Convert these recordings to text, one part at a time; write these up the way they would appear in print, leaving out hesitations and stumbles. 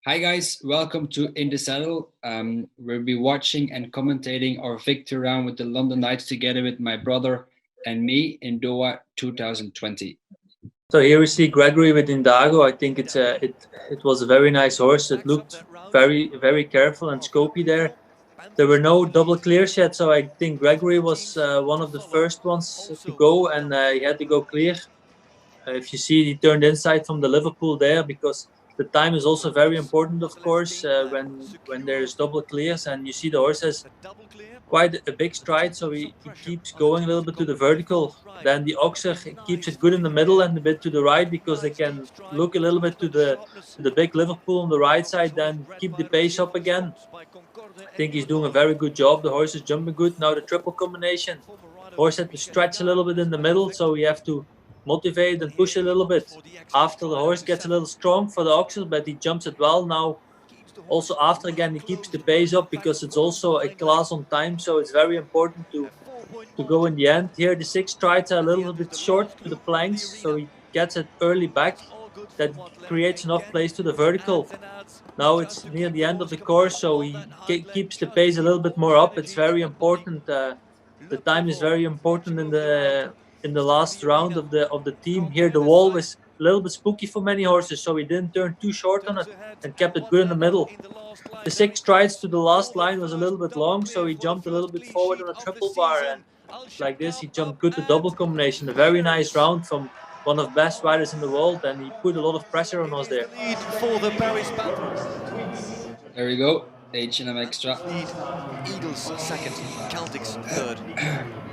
Hi guys, welcome to In the Saddle. We'll be watching and commentating our victory round with the London Knights together with my brother and me in Doha 2020. So here we see Gregory with Indago. I think it was a very nice horse. It looked very careful and scopy there. There were no double clears yet, so I think Gregory was one of the first ones to go, and he had to go clear. If you see, he turned inside from the Liverpool there because the time is also very important, of course, when there's double clears, and you see the horse has quite a big stride, so he keeps going a little bit to the vertical. Then the Oxer keeps it good in the middle and a bit to the right because they can look a little bit to the big Liverpool on the right side, then keep the pace up again. I think he's doing a very good job. The horse is jumping good. Now the triple combination. Horse had to stretch a little bit in the middle, so you have to motivate and push a little bit. After the horse gets a little strong for the Oxer, but he jumps it well now. Also after again he keeps the pace up because it's also a class on time, so it's very important to go in the end. Here the 6 strides are a little bit short to the planks, so he gets it early back. That creates enough place to the vertical. Now it's near the end of the course, so he keeps the pace a little bit more up. It's very important. The time is very important in the last round of the team. Here the wall was a little bit spooky for many horses, so he didn't turn too short on it and kept it good in the middle. The 6 strides to the last line was a little bit long, so he jumped a little bit forward on a triple bar, and like this he jumped good to double combination. A very nice round from one of the best riders in the world, and he put a lot of pressure on us there. There we go, H&M Extra. Eagles second, Celtics third.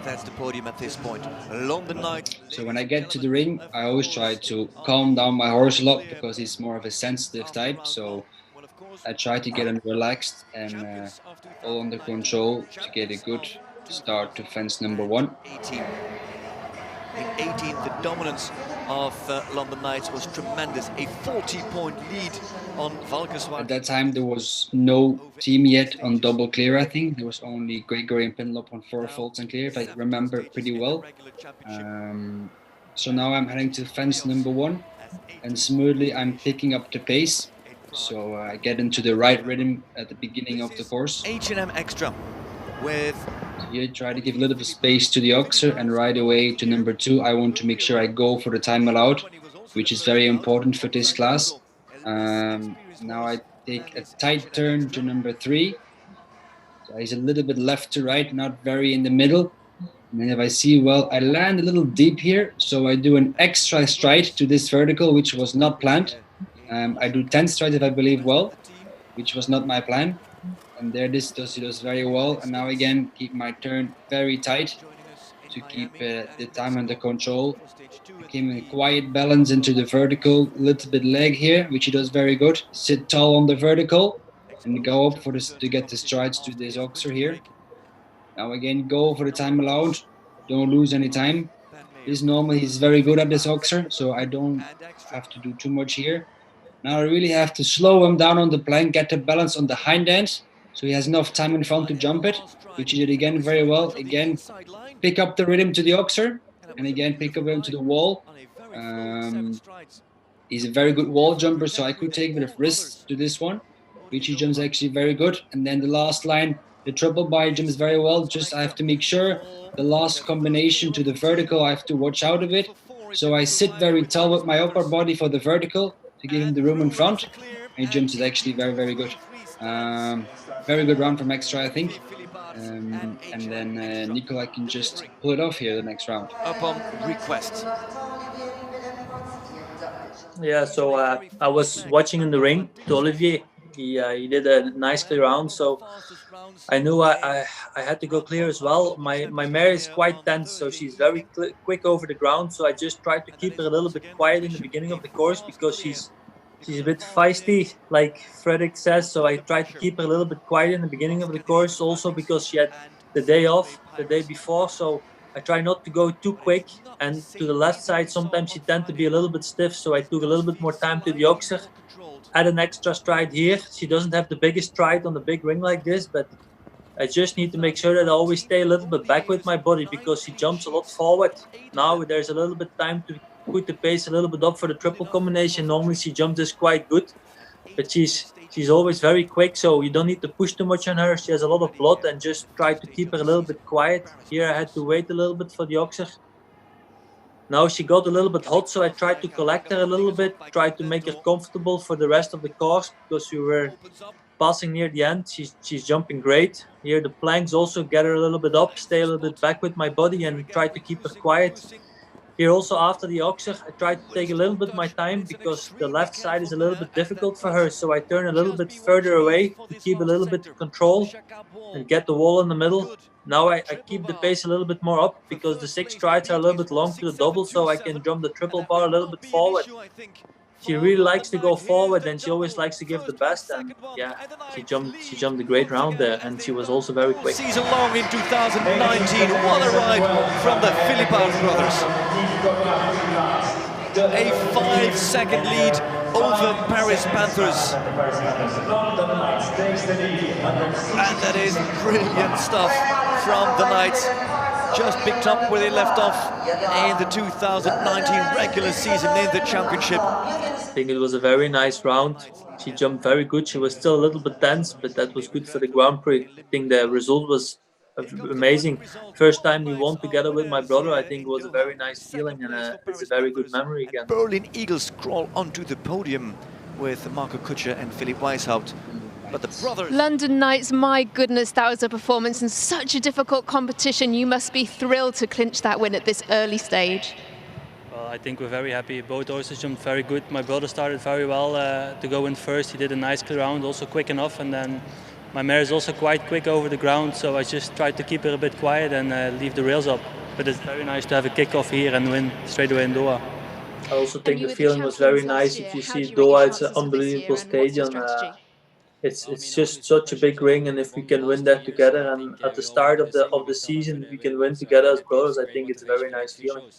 That's the podium at this point. London Knights. So when I get to the ring, I always try to calm down my horse a lot because he's more of a sensitive type. So I try to get him relaxed and all under control to get a good start to fence number 1. 18. In 18, the dominance of London Knights was tremendous. A 40-point lead on Valkenswaard. At that time, there was no team yet on double clear, I think. There was only Gregory and Pinlop on 4 faults and clear, if I remember pretty well. So now I'm heading to fence number 1, and smoothly I'm picking up the pace. So I get into the right rhythm at the beginning of the course. H&M Extra with... Here, try to give a little bit of space to the Oxer, and right away to number 2, I want to make sure I go for the time allowed, which is very important for this class. Now I take a tight turn to number 3. So he's a little bit left to right, not very in the middle. And then if I see, well, I land a little deep here, so I do an extra stride to this vertical, which was not planned. I do 10 strides if I believe well, which was not my plan. And there this does very well. And now again, keep my turn very tight to keep the time under control. Came in a quiet balance into the vertical, little bit leg here, which he does very good. Sit tall on the vertical and go up for this to get the strides to this Oxer here. Now again, go for the time allowed. Don't lose any time. This normally he's very good at this Oxer, so I don't have to do too much here. Now I really have to slow him down on the plank, get the balance on the hind end, so he has enough time in front to jump it, which he did again very well. Again, pick up the rhythm to the Oxer, and again pick up him to the wall. He's a very good wall jumper, so I could take a bit of risk to this one, which he jumps actually very good. And then the last line, the triple bar jumps very well. Just I have to make sure the last combination to the vertical, I have to watch out of it. So I sit very tall with my upper body for the vertical to give him the room in front. And he jumps is actually very good. Very good round from Extra, I think. And then Nicola can just pull it off here the next round. Upon request. Yeah, so I was watching in the ring to Olivier. He did a nice clear round, so I knew I had to go clear as well. My mare is quite tense, so she's very quick over the ground. So I just tried to keep her a little bit quiet in the beginning of the course because she's a bit feisty, like Frederick says. So I tried to keep her a little bit quiet in the beginning of the course, also because she had the day off the day before. So I try not to go too quick, and to the left side sometimes she tends to be a little bit stiff, so I took a little bit more time to the Oxer. Add an extra stride here. She doesn't have the biggest stride on the big ring like this, but I just need to make sure that I always stay a little bit back with my body because she jumps a lot forward. Now there's a little bit time to put the pace a little bit up for the triple combination. Normally she jumps this quite good, but she's she's always very quick, so you don't need to push too much on her. She has a lot of blood, and just try to keep her a little bit quiet. Here I had to wait a little bit for the oxer. Now she got a little bit hot, so I tried to collect her a little bit, tried to make her comfortable for the rest of the course, because we were passing near the end. She's jumping great. Here the planks also get her a little bit up, stay a little bit back with my body, and try to keep her quiet. Here also after the oxer, I tried to take a little bit my time, because the left side is a little bit difficult for her, so I turn a little bit further away to keep a little bit control and get the wall in the middle. Now I keep the pace a little bit more up, because the 6 strides are a little bit long to the double, so I can jump the triple bar a little bit forward. She really likes to go forward, and she always likes to give the best, and yeah, she jumped a great round there, and she was also very quick. Season long in 2019, what a ride from the Philippaerts brothers. A 5-second lead over Paris Panthers. And that is brilliant stuff from the Knights. Just picked up where they left off in the 2019 regular season in the championship. I think it was a very nice round. She jumped very good. She was still a little bit tense, but that was good for the Grand Prix. I think the result was amazing. First time we won together with my brother, I think it was a very nice feeling, and it's a very good memory again. Berlin Eagles crawl onto the podium with Marco Kutscher and Philipp Weishaupt. But the brothers... London Knights, my goodness, that was a performance in such a difficult competition. You must be thrilled to clinch that win at this early stage. Well, I think we're very happy. Both horses jumped very good. My brother started very well to go in first. He did a nice clear round, also quick enough. And then my mare is also quite quick over the ground, so I just tried to keep her a bit quiet and leave the rails up. But it's very nice to have a kick-off here and win straight away in Doha. I also think the feeling was very nice. If you see Doha, it's an unbelievable stadium. It's just such a big ring, and if we can win that together, and at the start of the season we can win together as brothers, I think it's a very nice feeling.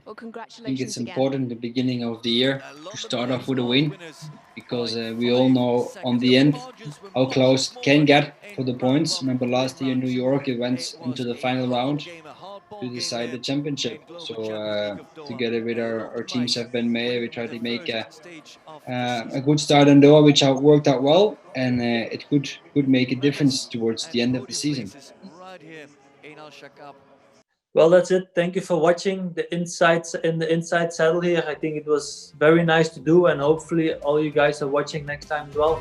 Well, congratulations. I think it's important at the beginning of the year to start off with a win, because we all know on the end how close it can get for the points. Remember last year in New York, it went into the final round to decide the championship. So together with our team Chef Ben May, we tried to make a good start in Doha, which worked out well, and it could make a difference towards the end of the season. Well, that's it. Thank you for watching the insights in the inside saddle here. I think it was very nice to do, and hopefully all you guys are watching next time as well.